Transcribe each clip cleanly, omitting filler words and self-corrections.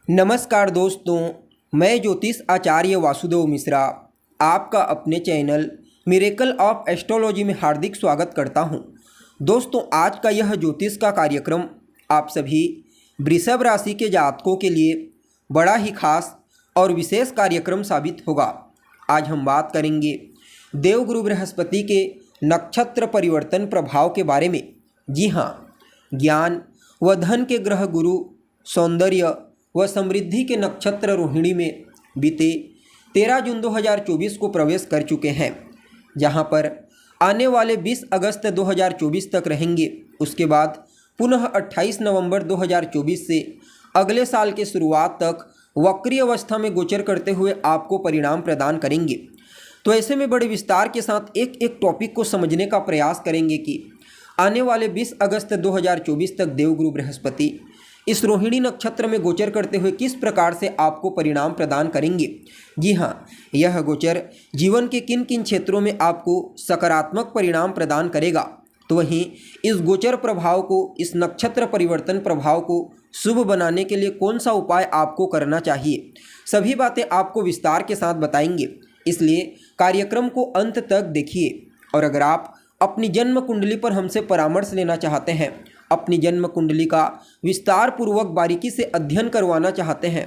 नमस्कार दोस्तों, मैं ज्योतिष आचार्य वासुदेव मिश्रा आपका अपने चैनल मिरेकल ऑफ एस्ट्रोलॉजी में हार्दिक स्वागत करता हूं। दोस्तों, आज का यह ज्योतिष का कार्यक्रम आप सभी वृषभ राशि के जातकों के लिए बड़ा ही खास और विशेष कार्यक्रम साबित होगा। आज हम बात करेंगे देवगुरु बृहस्पति के नक्षत्र परिवर्तन प्रभाव के बारे में। जी हाँ, ज्ञान व धन के ग्रह गुरु सौंदर्य व समृद्धि के नक्षत्र रोहिणी में बीते 13 जून 2024 को प्रवेश कर चुके हैं, जहां पर आने वाले 20 अगस्त 2024 तक रहेंगे। उसके बाद पुनः 28 नवंबर 2024 से अगले साल के शुरुआत तक वक्री अवस्था में गोचर करते हुए आपको परिणाम प्रदान करेंगे। तो ऐसे में बड़े विस्तार के साथ एक एक टॉपिक को समझने का प्रयास करेंगे कि आने वाले 20 अगस्त 2024 तक देवगुरु बृहस्पति इस रोहिणी नक्षत्र में गोचर करते हुए किस प्रकार से आपको परिणाम प्रदान करेंगे। जी हाँ, यह गोचर जीवन के किन किन क्षेत्रों में आपको सकारात्मक परिणाम प्रदान करेगा, तो वहीं इस गोचर प्रभाव को, इस नक्षत्र परिवर्तन प्रभाव को शुभ बनाने के लिए कौन सा उपाय आपको करना चाहिए, सभी बातें आपको विस्तार के साथ बताएंगे। इसलिए कार्यक्रम को अंत तक देखिए। और अगर आप अपनी जन्म कुंडली पर हमसे परामर्श लेना चाहते हैं, अपनी जन्म कुंडली का विस्तार पूर्वक बारीकी से अध्ययन करवाना चाहते हैं,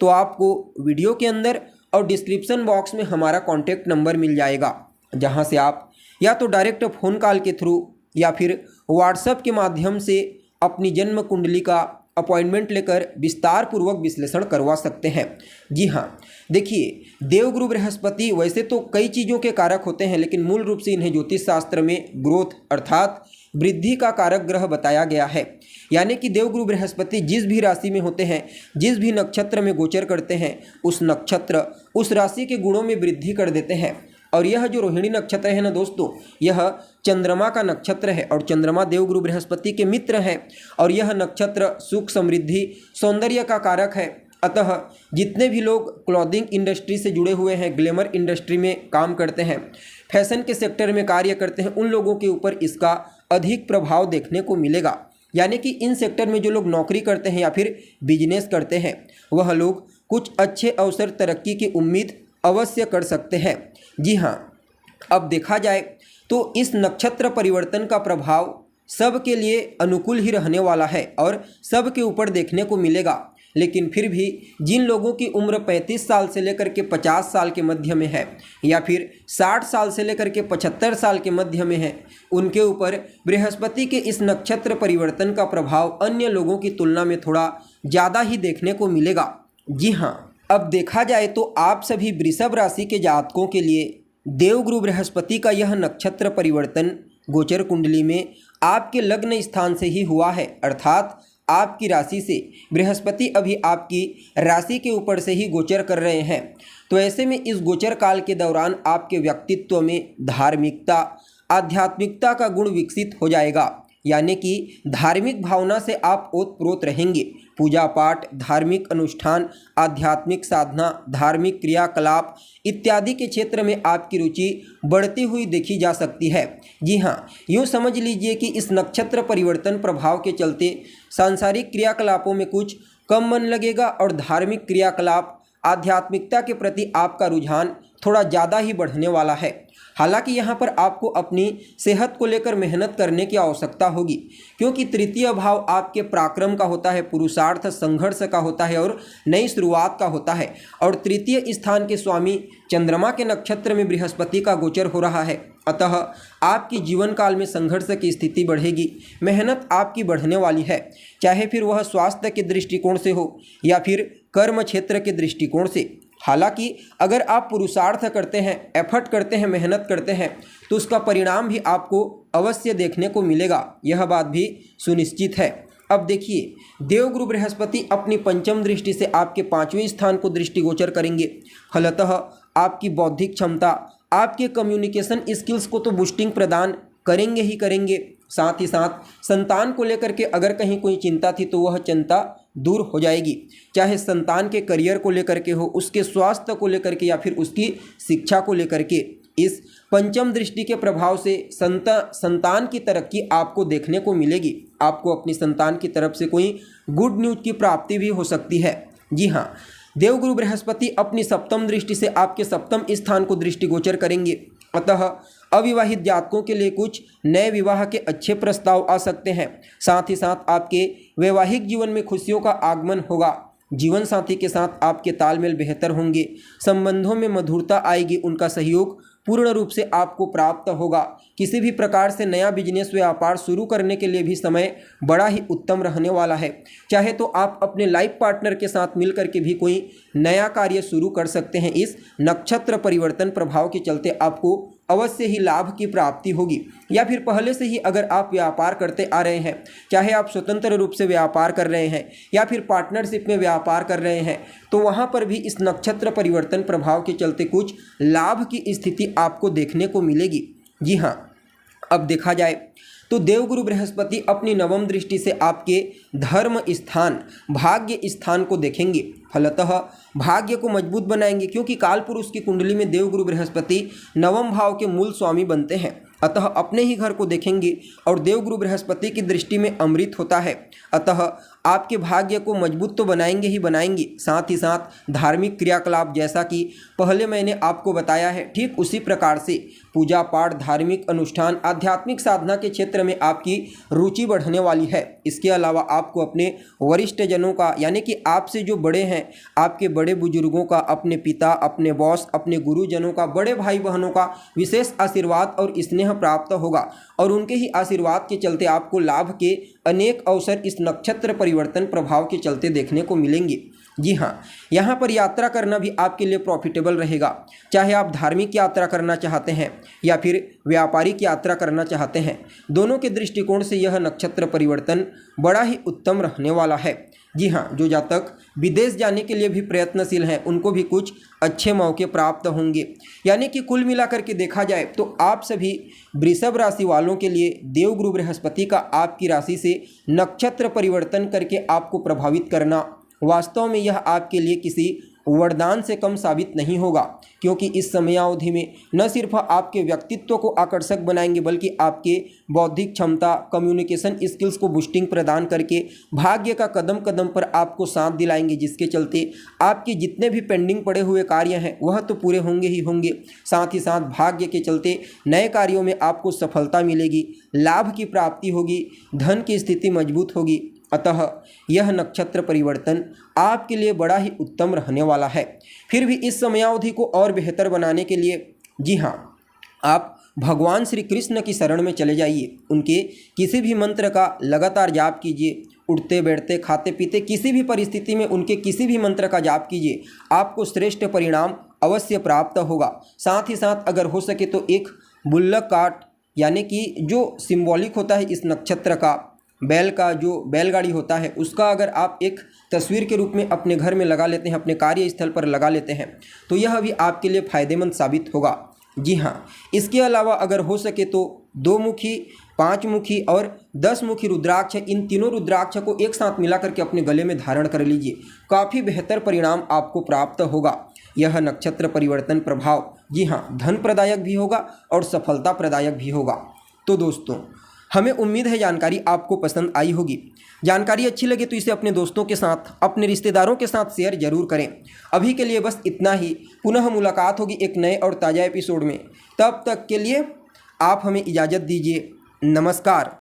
तो आपको वीडियो के अंदर और डिस्क्रिप्शन बॉक्स में हमारा कॉन्टैक्ट नंबर मिल जाएगा, जहां से आप या तो डायरेक्ट फ़ोन कॉल के थ्रू या फिर व्हाट्सएप के माध्यम से अपनी जन्म कुंडली का अपॉइंटमेंट लेकर विस्तार पूर्वक विश्लेषण करवा सकते हैं। जी हाँ, देखिए, देवगुरु बृहस्पति वैसे तो कई चीज़ों के कारक होते हैं, लेकिन मूल रूप से इन्हें ज्योतिष शास्त्र में ग्रोथ अर्थात वृद्धि का कारक ग्रह बताया गया है। यानी कि देवगुरु बृहस्पति जिस भी राशि में होते हैं, जिस भी नक्षत्र में गोचर करते हैं, उस नक्षत्र उस राशि के गुणों में वृद्धि कर देते हैं। और यह जो रोहिणी नक्षत्र है ना दोस्तों, यह चंद्रमा का नक्षत्र है और चंद्रमा देवगुरु बृहस्पति के मित्र हैं। और यह नक्षत्र सुख, समृद्धि, सौंदर्य का कारक है। अतः जितने भी लोग क्लॉथिंग इंडस्ट्री से जुड़े हुए हैं, ग्लैमर इंडस्ट्री में काम करते हैं, फैशन के सेक्टर में कार्य करते हैं, उन लोगों के ऊपर इसका अधिक प्रभाव देखने को मिलेगा। यानी कि इन सेक्टर में जो लोग नौकरी करते हैं या फिर बिजनेस करते हैं, वह लोग कुछ अच्छे अवसर, तरक्की की उम्मीद अवश्य कर सकते हैं। जी हाँ, अब देखा जाए तो इस नक्षत्र परिवर्तन का प्रभाव सबके लिए अनुकूल ही रहने वाला है और सबके ऊपर देखने को मिलेगा। लेकिन फिर भी जिन लोगों की उम्र 35 साल से लेकर के 50 साल के मध्य में है या फिर 60 साल से लेकर के 75 साल के मध्य में है, उनके ऊपर बृहस्पति के इस नक्षत्र परिवर्तन का प्रभाव अन्य लोगों की तुलना में थोड़ा ज़्यादा ही देखने को मिलेगा। जी हाँ, अब देखा जाए तो आप सभी वृषभ राशि के जातकों के लिए देवगुरु बृहस्पति का यह नक्षत्र परिवर्तन गोचर कुंडली में आपके लग्न स्थान से ही हुआ है, अर्थात आपकी राशि से बृहस्पति अभी आपकी राशि के ऊपर से ही गोचर कर रहे हैं। तो ऐसे में इस गोचर काल के दौरान आपके व्यक्तित्व में धार्मिकता, आध्यात्मिकता का गुण विकसित हो जाएगा। यानी कि धार्मिक भावना से आप ओतप्रोत रहेंगे। पूजा पाठ, धार्मिक अनुष्ठान, आध्यात्मिक साधना, धार्मिक क्रियाकलाप इत्यादि के क्षेत्र में आपकी रुचि बढ़ती हुई देखी जा सकती है। जी हाँ, यूँ समझ लीजिए कि इस नक्षत्र परिवर्तन प्रभाव के चलते सांसारिक क्रियाकलापों में कुछ कम मन लगेगा और धार्मिक क्रियाकलाप, आध्यात्मिकता के प्रति आपका रुझान थोड़ा ज़्यादा ही बढ़ने वाला है। हालांकि यहाँ पर आपको अपनी सेहत को लेकर मेहनत करने की आवश्यकता होगी, क्योंकि तृतीय भाव आपके पराक्रम का होता है, पुरुषार्थ, संघर्ष का होता है और नई शुरुआत का होता है। और तृतीय स्थान के स्वामी चंद्रमा के नक्षत्र में बृहस्पति का गोचर हो रहा है। अतः आपकी जीवन काल में संघर्ष की स्थिति बढ़ेगी, मेहनत आपकी बढ़ने वाली है, चाहे फिर वह स्वास्थ्य के दृष्टिकोण से हो या फिर कर्म क्षेत्र के दृष्टिकोण से। हालांकि अगर आप पुरुषार्थ करते हैं, एफर्ट करते हैं, मेहनत करते हैं, तो उसका परिणाम भी आपको अवश्य देखने को मिलेगा, यह बात भी सुनिश्चित है। अब देखिए, देवगुरु बृहस्पति अपनी पंचम दृष्टि से आपके 5वें स्थान को दृष्टिगोचर करेंगे। फलतः आपकी बौद्धिक क्षमता, आपके कम्युनिकेशन स्किल्स को तो बूस्टिंग प्रदान करेंगे ही करेंगे। साथ ही साथ संतान को लेकर के अगर कहीं कोई चिंता थी तो वह चिंता दूर हो जाएगी, चाहे संतान के करियर को लेकर के हो, उसके स्वास्थ्य को लेकर के या फिर उसकी शिक्षा को लेकर के। इस पंचम दृष्टि के प्रभाव से संतान की तरक्की आपको देखने को मिलेगी। आपको अपनी संतान की तरफ से कोई गुड न्यूज की प्राप्ति भी हो सकती है। जी हाँ, देवगुरु बृहस्पति अपनी सप्तम दृष्टि से आपके सप्तम स्थान को दृष्टिगोचर करेंगे। अतः अविवाहित जातकों के लिए कुछ नए विवाह के अच्छे प्रस्ताव आ सकते हैं। साथ ही साथ आपके वैवाहिक जीवन में खुशियों का आगमन होगा। जीवन साथी के साथ आपके तालमेल बेहतर होंगे। संबंधों में मधुरता आएगी। उनका सहयोग पूर्ण रूप से आपको प्राप्त होगा। किसी भी प्रकार से नया बिजनेस व्यापार शुरू करने के लिए भी समय बड़ा ही उत्तम रहने वाला है। चाहे तो आप अपने लाइफ पार्टनर के साथ मिलकर के भी कोई नया कार्य शुरू कर सकते हैं। इस नक्षत्र परिवर्तन प्रभाव के चलते आपको अवश्य ही लाभ की प्राप्ति होगी। या फिर पहले से ही अगर आप व्यापार करते आ रहे हैं, चाहे आप स्वतंत्र रूप से व्यापार कर रहे हैं या फिर पार्टनरशिप में व्यापार कर रहे हैं, तो वहाँ पर भी इस नक्षत्र परिवर्तन प्रभाव के चलते कुछ लाभ की स्थिति आपको देखने को मिलेगी। जी हाँ, अब देखा जाए तो देवगुरु बृहस्पति अपनी नवम दृष्टि से आपके धर्म स्थान, भाग्य स्थान को देखेंगे। फलतः भाग्य को मजबूत बनाएंगे, क्योंकि कालपुरुष की कुंडली में देवगुरु बृहस्पति नवम भाव के मूल स्वामी बनते हैं। अतः अपने ही घर को देखेंगे और देवगुरु बृहस्पति की दृष्टि में अमृत होता है। अतः आपके भाग्य को मजबूत तो बनाएंगे ही बनाएंगे, साथ ही साथ धार्मिक क्रियाकलाप, जैसा कि पहले मैंने आपको बताया है, ठीक उसी प्रकार से पूजा पाठ, धार्मिक अनुष्ठान, आध्यात्मिक साधना के क्षेत्र में आपकी रुचि बढ़ने वाली है। इसके अलावा आपको अपने वरिष्ठ जनों का, यानी कि आपसे जो बड़े हैं, आपके बड़े बुजुर्गों का, अपने पिता, अपने बॉस, अपने गुरुजनों का, बड़े भाई बहनों का विशेष आशीर्वाद और स्नेह प्राप्त होगा और उनके ही आशीर्वाद के चलते आपको लाभ के अनेक अवसर इस नक्षत्र परिवर्तन प्रभाव के चलते देखने को मिलेंगे। जी हाँ, यहाँ पर यात्रा करना भी आपके लिए प्रॉफिटेबल रहेगा। चाहे आप धार्मिक यात्रा करना चाहते हैं या फिर व्यापारिक यात्रा करना चाहते हैं, दोनों के दृष्टिकोण से यह नक्षत्र परिवर्तन बड़ा ही उत्तम रहने वाला है। जी हाँ, जो जातक विदेश जाने के लिए भी प्रयत्नशील हैं, उनको भी कुछ अच्छे मौके प्राप्त होंगे। यानी कि कुल मिलाकर के देखा जाए तो आप सभी वृषभ राशि वालों के लिए देवगुरु बृहस्पति का आपकी राशि से नक्षत्र परिवर्तन करके आपको प्रभावित करना, वास्तव में यह आपके लिए किसी वरदान से कम साबित नहीं होगा, क्योंकि इस समयावधि में न सिर्फ आपके व्यक्तित्व को आकर्षक बनाएंगे, बल्कि आपके बौद्धिक क्षमता, कम्युनिकेशन स्किल्स को बूस्टिंग प्रदान करके भाग्य का कदम कदम पर आपको साथ दिलाएंगे, जिसके चलते आपके जितने भी पेंडिंग पड़े हुए कार्य हैं वह तो पूरे होंगे ही होंगे। साथ ही साथ भाग्य के चलते नए कार्यों में आपको सफलता मिलेगी, लाभ की प्राप्ति होगी, धन की स्थिति मजबूत होगी। अतः यह नक्षत्र परिवर्तन आपके लिए बड़ा ही उत्तम रहने वाला है। फिर भी इस समयावधि को और बेहतर बनाने के लिए, जी हाँ, आप भगवान श्री कृष्ण की शरण में चले जाइए। उनके किसी भी मंत्र का लगातार जाप कीजिए। उठते बैठते खाते पीते किसी भी परिस्थिति में उनके किसी भी मंत्र का जाप कीजिए, आपको श्रेष्ठ परिणाम अवश्य प्राप्त होगा। साथ ही साथ अगर हो सके तो एक बुल्लक काट, यानी कि जो सिंबॉलिक होता है इस नक्षत्र का, बैल का जो बैलगाड़ी होता है, उसका अगर आप एक तस्वीर के रूप में अपने घर में लगा लेते हैं, अपने कार्यस्थल पर लगा लेते हैं, तो यह भी आपके लिए फायदेमंद साबित होगा। जी हाँ, इसके अलावा अगर हो सके तो 2 मुखी, 5 मुखी और 10 मुखी रुद्राक्ष, इन तीनों रुद्राक्ष को एक साथ मिला करके अपने गले में धारण कर लीजिए। काफ़ी बेहतर परिणाम आपको प्राप्त होगा। यह नक्षत्र परिवर्तन प्रभाव, जी हाँ, धन प्रदायक भी होगा और सफलता प्रदायक भी होगा। तो दोस्तों, हमें उम्मीद है जानकारी आपको पसंद आई होगी। जानकारी अच्छी लगे तो इसे अपने दोस्तों के साथ, अपने रिश्तेदारों के साथ शेयर जरूर करें। अभी के लिए बस इतना ही। पुनः मुलाकात होगी एक नए और ताज़ा एपिसोड में। तब तक के लिए आप हमें इजाज़त दीजिए। नमस्कार।